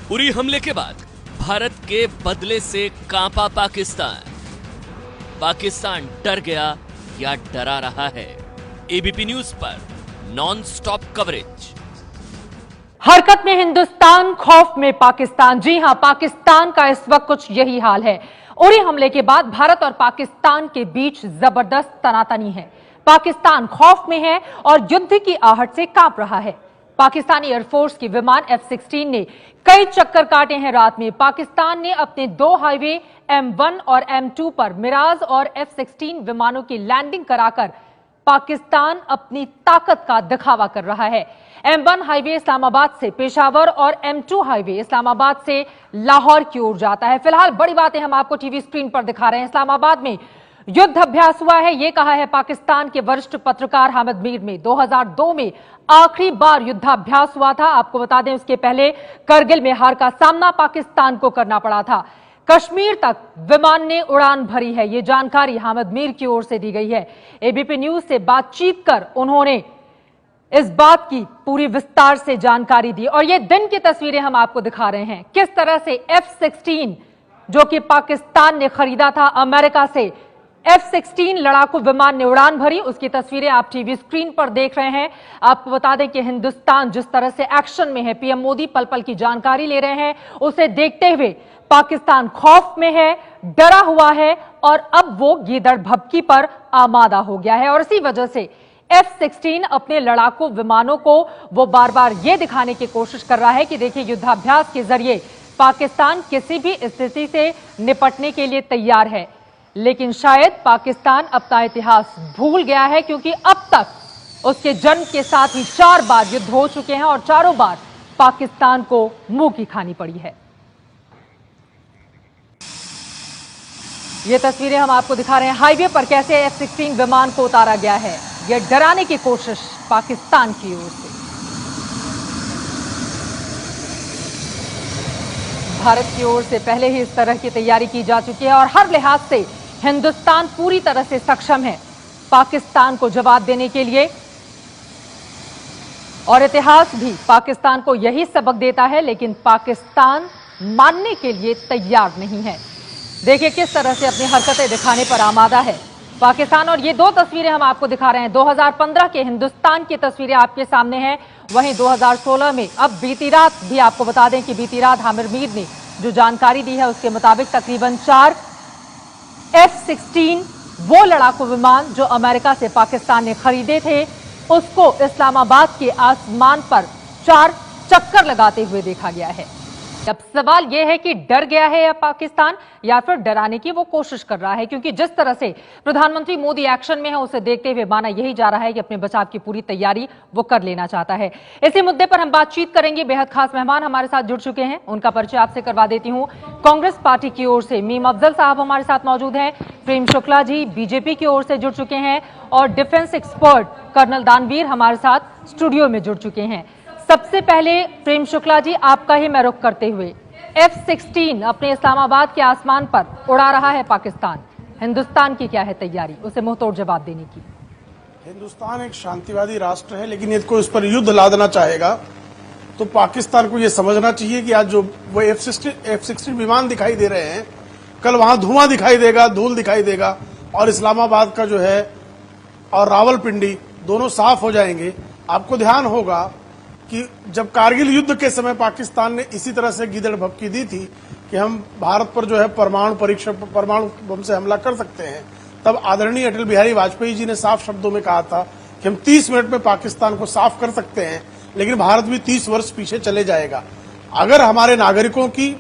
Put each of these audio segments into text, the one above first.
उरी हमले के बाद भारत के बदले से कांपा पाकिस्तान। पाकिस्तान डर गया या डरा रहा है? एबीपी न्यूज पर नॉन स्टॉप कवरेज। हरकत में हिंदुस्तान, खौफ में पाकिस्तान। जी हां, पाकिस्तान का इस वक्त कुछ यही हाल है। उरी हमले के बाद भारत और पाकिस्तान के बीच जबरदस्त तनातनी है। पाकिस्तान खौफ में है और युद्ध की आहट से कांप रहा है। पाकिस्तानी एयरफोर्स के विमान F-16 ने कई चक्कर काटे हैं रात में। पाकिस्तान ने अपने दो हाईवे M1 और M2 पर मिराज और F-16 विमानों की लैंडिंग कराकर पाकिस्तान अपनी ताकत का दिखावा कर रहा है। M1 हाईवे इस्लामाबाद से पेशावर और M2 हाईवे इस्लामाबाद से लाहौर की ओर जाता है। फिलहाल बड़ी बातें हम आपको टीवी स्क्रीन पर दिखा रहे हैं। इस्लामाबाद में युद्ध अभ्यास हुआ है, यह कहा है पाकिस्तान के वरिष्ठ पत्रकार हामिद मीर ने। 2002 में आखिरी बार युद्धाभ्यास हुआ था। आपको बता दें, उसके पहले करगिल में हार का सामना पाकिस्तान को करना पड़ा था। कश्मीर तक विमान ने उड़ान भरी है, यह जानकारी हामिद मीर की ओर से दी गई है। एबीपी न्यूज से बातचीत कर उन्होंने इस बात की पूरी विस्तार से जानकारी दी और ये दिन की तस्वीरें हम आपको दिखा रहे हैं। किस तरह से F-16 जो कि पाकिस्तान ने खरीदा था अमेरिका से, F-16 लड़ाकू विमान ने उड़ान भरी, उसकी तस्वीरें आप टीवी स्क्रीन पर देख रहे हैं। आपको बता दें कि हिंदुस्तान जिस तरह से एक्शन में है, पीएम मोदी पल पल की जानकारी ले रहे हैं, उसे देखते हुए पाकिस्तान खौफ में है, डरा हुआ है और अब वो गीदड़ भभकी पर आमादा हो गया है। और इसी वजह से F-16 अपने लड़ाकू विमानों को वो बार बार ये दिखाने की कोशिश कर रहा है कि देखिए, युद्धाभ्यास के जरिए पाकिस्तान किसी भी स्थिति से निपटने के लिए तैयार है। लेकिन शायद पाकिस्तान अपना इतिहास भूल गया है, क्योंकि अब तक उसके जन्म के साथ ही 4 बार युद्ध हो चुके हैं और चारों बार पाकिस्तान को मुंह की खानी पड़ी है। ये तस्वीरें हम आपको दिखा रहे हैं हाईवे पर कैसे F-16 विमान को उतारा गया है। यह डराने की कोशिश पाकिस्तान की ओर से। भारत की ओर से पहले ही इस तरह की तैयारी की जा चुकी है और हर लिहाज से हिंदुस्तान पूरी तरह से सक्षम है पाकिस्तान को जवाब देने के लिए। और इतिहास भी पाकिस्तान को यही सबक देता है, लेकिन पाकिस्तान मानने के लिए तैयार नहीं है। देखिए किस तरह से अपनी हरकतें दिखाने पर आमादा है पाकिस्तान। और ये दो तस्वीरें हम आपको दिखा रहे हैं। 2015 के हिंदुस्तान की तस्वीरें आपके सामने हैं। वहीं 2016 में अब बीती रात भी आपको बता दें कि बीती रात हामिद मीर ने जो जानकारी दी है उसके मुताबिक तकरीबन 4 F-16 वो लड़ाकू विमान जो अमेरिका से पाकिस्तान ने खरीदे थे, उसको इस्लामाबाद के आसमान पर 4 चक्कर लगाते हुए देखा गया है। अब सवाल यह है कि डर गया है या पाकिस्तान, या फिर डराने की वो कोशिश कर रहा है, क्योंकि जिस तरह से प्रधानमंत्री मोदी एक्शन में है उसे देखते हुए माना यही जा रहा है कि अपने बचाव की पूरी तैयारी वो कर लेना चाहता है। इसी मुद्दे पर हम बातचीत करेंगे। बेहद खास मेहमान हमारे साथ जुड़ चुके हैं, उनका परिचय आपसे करवा देती हूँ। कांग्रेस पार्टी की ओर से मीम अफजल साहब हमारे साथ मौजूद हैं। प्रेम शुक्ला जी बीजेपी की ओर से जुड़ चुके हैं और डिफेंस एक्सपर्ट कर्नल दानवीर हमारे साथ स्टूडियो में जुड़ चुके हैं। सबसे पहले प्रेम शुक्ला जी, आपका ही मैं रुख करते हुए, F-16 अपने इस्लामाबाद के आसमान पर उड़ा रहा है पाकिस्तान, हिंदुस्तान की क्या है तैयारी उसे मुंहतोड़ जवाब देने की? हिंदुस्तान एक शांतिवादी राष्ट्र है, लेकिन यदि कोई उस पर युद्ध लादना चाहेगा तो पाकिस्तान को यह समझना चाहिए कि आज जो वो F-16 विमान दिखाई दे रहे हैं, कल वहां धुआं दिखाई देगा, धूल दिखाई देगा और इस्लामाबाद का जो है और रावलपिंडी दोनों साफ हो जाएंगे। आपको ध्यान होगा कि जब कारगिल युद्ध के समय पाकिस्तान ने इसी तरह से गीदड़ भभकी दी थी कि हम भारत पर जो है परमाणु बम से हमला कर सकते हैं, तब आदरणीय अटल बिहारी वाजपेयी जी ने साफ शब्दों में कहा था कि हम 30 मिनट में पाकिस्तान को साफ कर सकते हैं, लेकिन भारत भी 30 वर्ष पीछे चले जाएगा। अगर हमारे नागरिकों की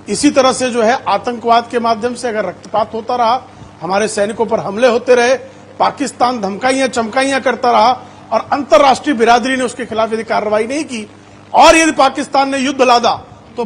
इसी तरह से जो है आतंकवाद के माध्यम से अगर रक्तपात होता रहा, हमारे सैनिकों पर हमले होते रहे, पाकिस्तान धमकाइयां चमकाइयां करता रहा और अंतर्राष्ट्रीय बिरादरी ने उसके खिलाफ यदि कार्रवाई नहीं की और यदि पाकिस्तान ने युद्ध लादा तो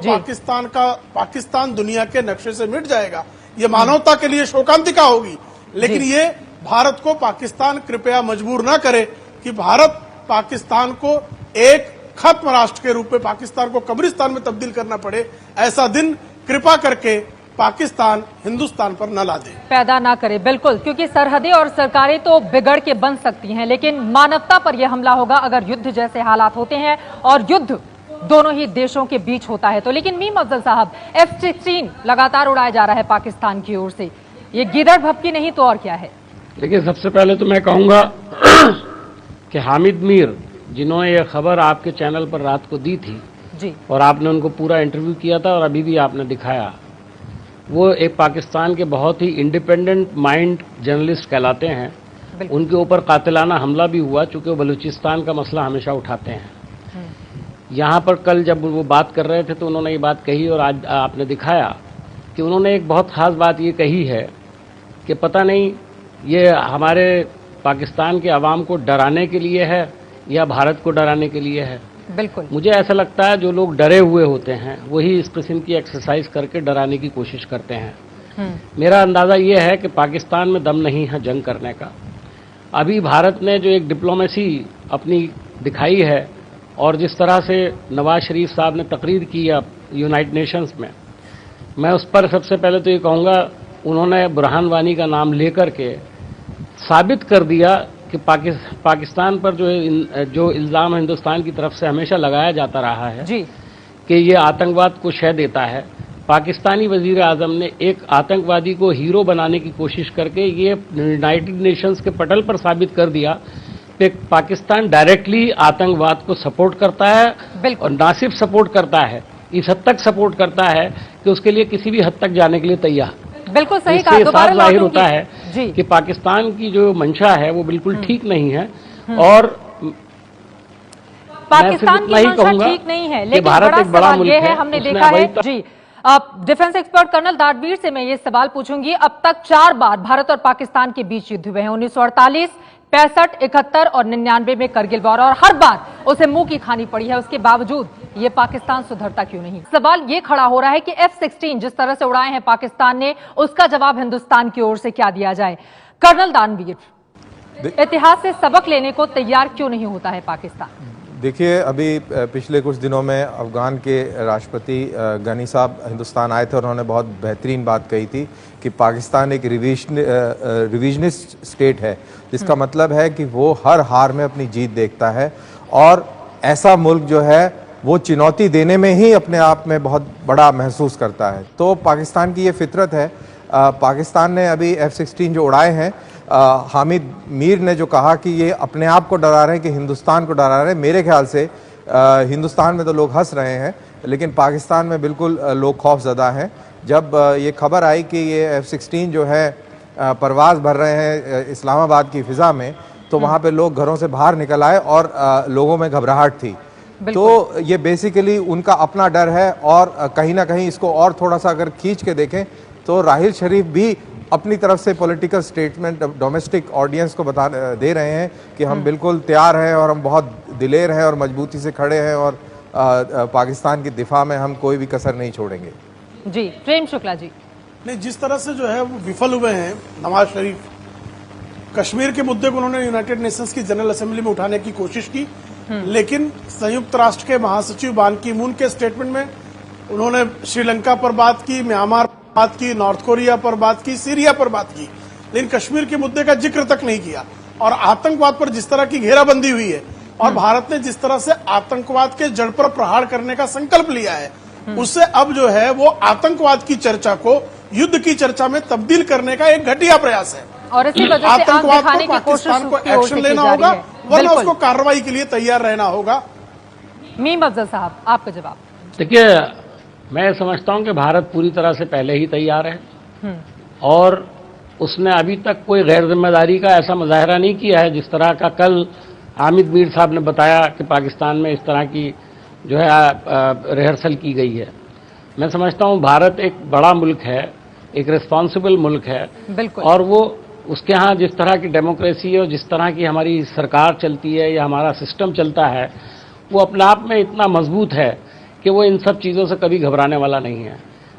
पाकिस्तान दुनिया के नक्शे से मिट जाएगा। ये मानवता के लिए शोकांतिका होगी। लेकिन ये भारत को पाकिस्तान कृपया मजबूर न करे कि भारत पाकिस्तान को एक खत्म राष्ट्र के रूप में पाकिस्तान को कब्रिस्तान में तब्दील करना पड़े, ऐसा दिन कृपा करके पाकिस्तान हिंदुस्तान पर न ला दे, पैदा ना करे। बिल्कुल, क्योंकि सरहदें और सरकारें तो बिगड़ के बन सकती हैं, लेकिन मानवता पर यह हमला होगा अगर युद्ध जैसे हालात होते हैं और युद्ध दोनों ही देशों के बीच होता है तो। लेकिन मीम अफजल साहब, F-16 लगातार उड़ाया जा रहा है पाकिस्तान की ओर से, ये गिदड़ भपकी नहीं तो और क्या है? देखिए, सबसे पहले तो मैं कहूंगा कि हामिद मीर, जिन्होंने ये खबर आपके चैनल पर रात को दी थी जी, और आपने उनको पूरा इंटरव्यू किया था और अभी भी आपने दिखाया, वो एक पाकिस्तान के बहुत ही इंडिपेंडेंट माइंड जर्नलिस्ट कहलाते हैं। उनके ऊपर कातिलाना हमला भी हुआ, चूंकि वो बलूचिस्तान का मसला हमेशा उठाते हैं। यहाँ पर कल जब वो बात कर रहे थे तो उन्होंने ये बात कही और आज आपने दिखाया कि उन्होंने एक बहुत खास बात ये कही है कि पता नहीं ये हमारे पाकिस्तान के अवाम को डराने के लिए है या भारत को डराने के लिए है। बिल्कुल, मुझे ऐसा लगता है जो लोग डरे हुए होते हैं वही इस किस्म की एक्सरसाइज करके डराने की कोशिश करते हैं। मेरा अंदाजा ये है कि पाकिस्तान में दम नहीं है जंग करने का। अभी भारत ने जो एक डिप्लोमेसी अपनी दिखाई है और जिस तरह से नवाज शरीफ साहब ने तकरीर की यूनाइटेड नेशंस में, मैं उस पर सबसे पहले तो ये कहूँगा, उन्होंने बुरहान वानी का नाम लेकर के साबित कर दिया कि पाकिस्तान पर जो इल्ज़ाम हिंदुस्तान की तरफ से हमेशा लगाया जाता रहा है जी, कि ये आतंकवाद को शह देता है। पाकिस्तानी वजीर आजम ने एक आतंकवादी को हीरो बनाने की कोशिश करके ये यूनाइटेड नेशंस के पटल पर साबित कर दिया कि पाकिस्तान डायरेक्टली आतंकवाद को सपोर्ट करता है और ना सिर्फ सपोर्ट करता है, इस हद तक सपोर्ट करता है कि उसके लिए किसी भी हद तक जाने के लिए तैयार। बिल्कुल सही कहा। इससे साफ जाहिर होता है जी कि पाकिस्तान की जो मंशा है वो बिल्कुल ठीक नहीं है और पाकिस्तान की मंशा ठीक नहीं है। लेकिन भारत एक बड़ा मुल्क ये है, हमने देखा है जी। डिफेंस एक्सपर्ट कर्नल दानवीर से मैं ये सवाल पूछूंगी, अब तक 4 बार भारत और पाकिस्तान के बीच युद्ध हुए हैं, 1948, 65, 71 और 99 में करगिल वॉर, और हर बार उसे मुंह की खानी पड़ी है। उसके बावजूद ये पाकिस्तान सुधरता क्यों नहीं? सवाल ये खड़ा हो रहा है कि F-16 जिस तरह से उड़ाए हैं पाकिस्तान ने, उसका जवाब हिंदुस्तान की ओर से क्या दिया जाए? कर्नल दानवीर, इतिहास से सबक लेने को तैयार क्यों नहीं होता है पाकिस्तान? देखिए, अभी पिछले कुछ दिनों में अफगान के राष्ट्रपति गनी साहब हिंदुस्तान आए थे और उन्होंने बहुत बेहतरीन बात कही थी कि पाकिस्तान एक रिविजनिस्ट स्टेट है, जिसका मतलब है कि वो हर हार में अपनी जीत देखता है और ऐसा मुल्क जो है वो चुनौती देने में ही अपने आप में बहुत बड़ा महसूस करता है। तो पाकिस्तान की ये फितरत है। पाकिस्तान ने अभी F-16 जो उड़ाए हैं, हामिद मीर ने जो कहा कि ये अपने आप को डरा रहे हैं कि हिंदुस्तान को डरा रहे हैं, मेरे ख्याल से हिंदुस्तान में तो लोग हंस रहे हैं लेकिन पाकिस्तान में बिल्कुल लोग खौफजदा हैं। जब ये खबर आई कि ये F-16 जो है परवाज भर रहे हैं इस्लामाबाद की फिजा में, तो वहाँ पे लोग घरों से बाहर निकल आए और लोगों में घबराहट थी। तो ये बेसिकली उनका अपना डर है और कहीं ना कहीं इसको और थोड़ा सा अगर खींच के देखें तो राहिल शरीफ भी अपनी तरफ से पॉलिटिकल स्टेटमेंट डोमेस्टिक ऑडियंस को बता दे रहे हैं कि हम बिल्कुल तैयार हैं और हम बहुत दिलेर हैं और मजबूती से खड़े हैं और पाकिस्तान की दिफा में हम कोई भी कसर नहीं छोड़ेंगे। जी, प्रेम शुक्ला जी। नहीं, जिस तरह से जो है वो विफल हुए हैं नवाज शरीफ, कश्मीर के मुद्दे को उन्होंने यूनाइटेड नेशंस की जनरल असेंबली में उठाने की कोशिश की, लेकिन संयुक्त राष्ट्र के महासचिव बान की मून के स्टेटमेंट में उन्होंने श्रीलंका पर बात की, म्यांमार पर बात की, नॉर्थ कोरिया पर बात की, सीरिया पर बात की, लेकिन कश्मीर के मुद्दे का जिक्र तक नहीं किया। और आतंकवाद पर जिस तरह की घेराबंदी हुई है और भारत ने जिस तरह से आतंकवाद के जड़ पर प्रहार करने का संकल्प लिया है, उससे अब जो है वो आतंकवाद की चर्चा को युद्ध की चर्चा में तब्दील करने का एक घटिया प्रयास है। और इसी वजह से आतंकवाद को पाकिस्तान को एक्शन लेना होगा, वरना उसको कार्रवाई के लिए तैयार रहना होगा। मीम अफजल साहब, आपका जवाब। देखिए, मैं समझता हूं कि भारत पूरी तरह से पहले ही तैयार है और उसने अभी तक कोई गैर जिम्मेदारी का ऐसा मुजाहरा नहीं किया है जिस तरह का कल हामिद मीर साहब ने बताया कि पाकिस्तान में इस तरह की जो है रिहर्सल की गई है। मैं समझता हूं भारत एक बड़ा मुल्क है, एक रिस्पॉन्सिबल मुल्क है और वो उसके यहाँ जिस तरह की डेमोक्रेसी है और जिस तरह की हमारी सरकार चलती है या हमारा सिस्टम चलता है, वो अपने आप में इतना मजबूत है कि वो इन सब चीज़ों से कभी घबराने वाला नहीं है।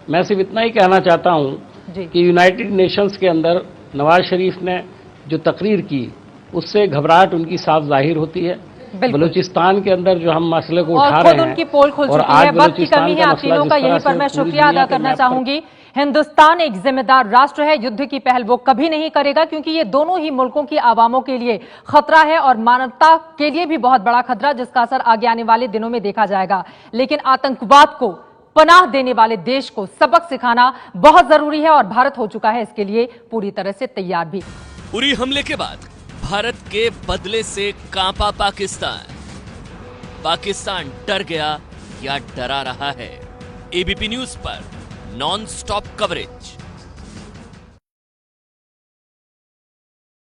मैं सिर्फ इतना ही कहना चाहता हूँ कि यूनाइटेड नेशंस के अंदर नवाज शरीफ ने जो तकरीर की उससे घबराहट उनकी साफ जाहिर होती है। बलूचिस्तान के अंदर जो हम मसले को उठा रहे हैं उनकी पोल खुल चुकी है, वक्त की कमी है आप तीनों का, यहीं पर मैं शुक्रिया अदा करना चाहूंगी। हिंदुस्तान एक जिम्मेदार राष्ट्र है। युद्ध की पहल वो कभी नहीं करेगा, क्योंकि ये दोनों ही मुल्कों की आवामों के लिए खतरा है और मानवता के लिए भी बहुत बड़ा खतरा, जिसका असर आगे आने वाले दिनों में देखा जाएगा। लेकिन आतंकवाद को पनाह देने वाले देश को सबक सिखाना बहुत जरूरी है और भारत हो चुका है इसके लिए पूरी तरह से तैयार भी। उरी हमले के बाद भारत के बदले से कांपा पाकिस्तान। पाकिस्तान डर गया या डरा रहा है? एबीपी न्यूज पर नॉन स्टॉप कवरेज।